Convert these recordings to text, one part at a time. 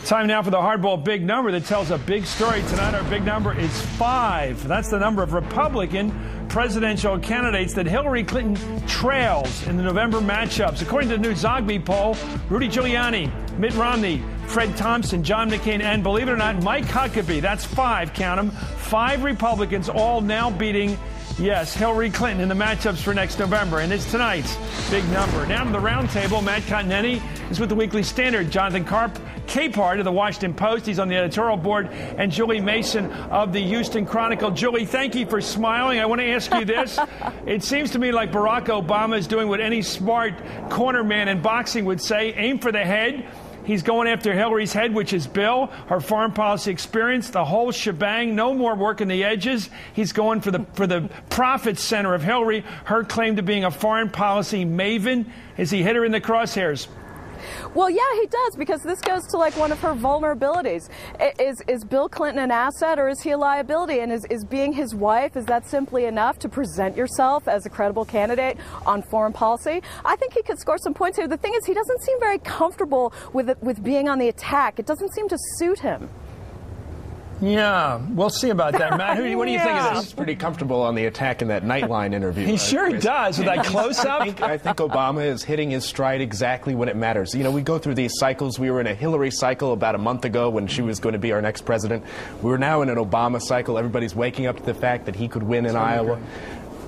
Time now for the Hardball big number that tells a big story. Tonight our big number is 5. That's the number of Republican presidential candidates that Hillary Clinton trails in the November matchups. According to the new Zogby poll, Rudy Giuliani, Mitt Romney, Fred Thompson, John McCain, and believe it or not, Mike Huckabee. That's 5, count them. 5 Republicans all now beating, yes, Hillary Clinton in the matchups for next November. And it's tonight's big number. Now to the round table, Matt Continetti is with the Weekly Standard. Jonathan Capehart of the Washington Post. He's on the editorial board. And Julie Mason of the Houston Chronicle. Julie, thank you for smiling. I want to ask you this. It seems to me like Barack Obama is doing what any smart corner man in boxing would say, aim for the head. He's going after Hillary's head, which is Bill, her foreign policy experience, the whole shebang, no more work in the edges. He's going for the profit center of Hillary, her claim to being a foreign policy maven. Is he hit her in the crosshairs? Well, yeah, he does, because this goes to like one of her vulnerabilities. Is Bill Clinton an asset or is he a liability? And is being his wife, is that simply enough to present yourself as a credible candidate on foreign policy? I think he could score some points here. The thing is, he doesn't seem very comfortable with being on the attack. It doesn't seem to suit him. Yeah, we'll see about that. Matt, what do you think of this? He's pretty comfortable on the attack in that Nightline interview. He sure does, with that close-up. I think Obama is hitting his stride exactly when it matters. You know, we go through these cycles. We were in a Hillary cycle about a month ago when she was going to be our next president. We're now in an Obama cycle. Everybody's waking up to the fact that he could win in Iowa.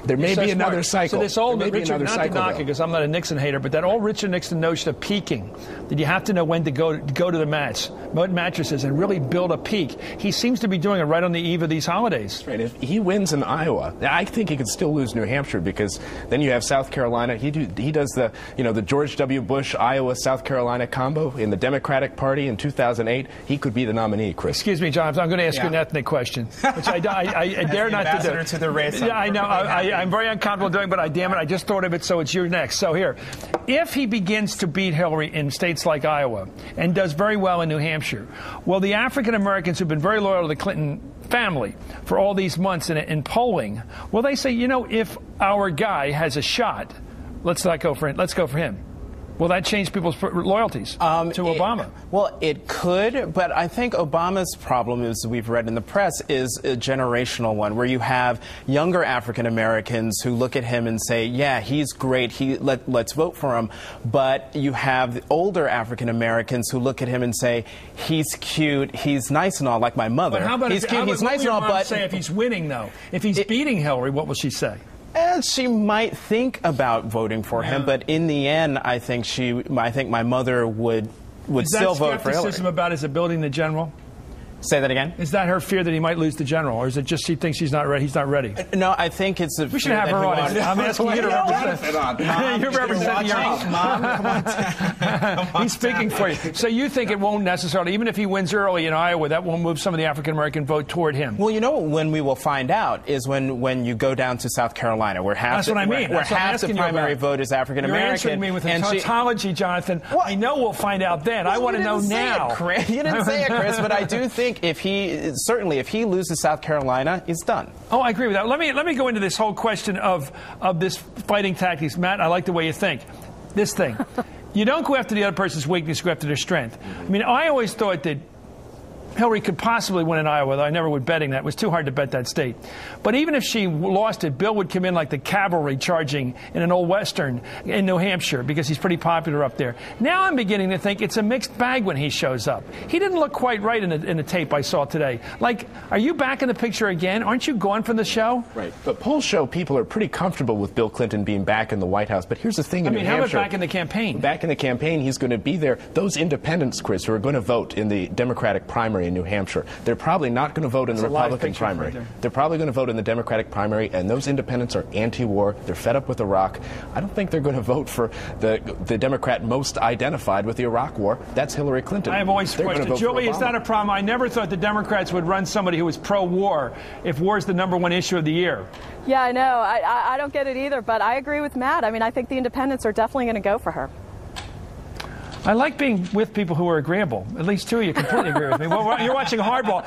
There may be another cycle. So this old Richard, not to knock it because I'm not a Nixon hater, but that old Richard Nixon notion of peaking, that you have to know when to go to the mattresses and really build a peak. He seems to be doing it right on the eve of these holidays. That's right. If he wins in Iowa, I think he could still lose New Hampshire, because then you have South Carolina. He does the the George W. Bush Iowa South Carolina combo in the Democratic Party in 2008. He could be the nominee, Chris. Excuse me, Jonathan. I'm going to ask you an ethnic question, which I dare not to do. To the race. Yeah, I know. I'm very uncomfortable doing, but I just thought of it, so it's your next. So here, if he begins to beat Hillary in states like Iowa and does very well in New Hampshire, well, the African Americans who've been very loyal to the Clinton family for all these months in polling, well, they say, if our guy has a shot, let's not go for it. Let's go for him. Will that change people's loyalties to Obama? Well, it could, but I think Obama's problem, as we've read in the press, is a generational one, where you have younger African Americans who look at him and say, yeah, he's great, let's vote for him. But you have older African Americans who look at him and say, he's cute, he's nice and all, like my mother. But how about he's cute, he's nice and all, but say if he's winning, though? If he's beating Hillary, what will she say? She might think about voting for him, but in the end, I think my mother would still vote for Hillary. Is that skepticism about his ability in the general? Say that again? Is that her fear that he might lose the general, or is it just she thinks he's not ready? He's not ready. No, I think it's a. We should have her on. I'm asking you to represent. You're representing your mom. Come on. He's speaking for you. So you think it won't necessarily, even if he wins early in Iowa, that won't move some of the African American vote toward him? Well, when we will find out is when you go down to South Carolina, where half the primary vote is African American. You're answering me with a tautology, Jonathan. Well, I know we'll find out then. I want to know now. You didn't say it, Chris, but I do think if he loses South Carolina, he's done. Oh, I agree with that. Let me go into this whole question of this fighting tactics. Matt, I like the way you think. This thing. You don't go after the other person's weakness, you go after their strength. I mean, I always thought that Hillary could possibly win in Iowa, though I never would betting that. It was too hard to bet that state. But even if she lost it, Bill would come in like the cavalry charging in an old Western in New Hampshire, because he's pretty popular up there. Now I'm beginning to think it's a mixed bag when he shows up. He didn't look quite right in the tape I saw today. Like, are you back in the picture again? Aren't you gone from the show? Right. But polls show people are pretty comfortable with Bill Clinton being back in the White House. But here's the thing in New Hampshire. How about back in the campaign? Back in the campaign, he's going to be there. Those independents, Chris, who are going to vote in the Democratic primary in New Hampshire, they're probably not going to vote in the Republican primary. They're probably going to vote in the Democratic primary, and those independents are anti-war. They're fed up with Iraq. I don't think they're going to vote for the Democrat most identified with the Iraq war. That's Hillary Clinton. I have always questioned. Julie, is that a problem? I never thought the Democrats would run somebody who was pro-war if war is the #1 issue of the year. Yeah, I know. I don't get it either, but I agree with Matt. I mean, I think the independents are definitely going to go for her. I like being with people who are agreeable. At least two of you completely agree with me. Well, you're watching Hardball.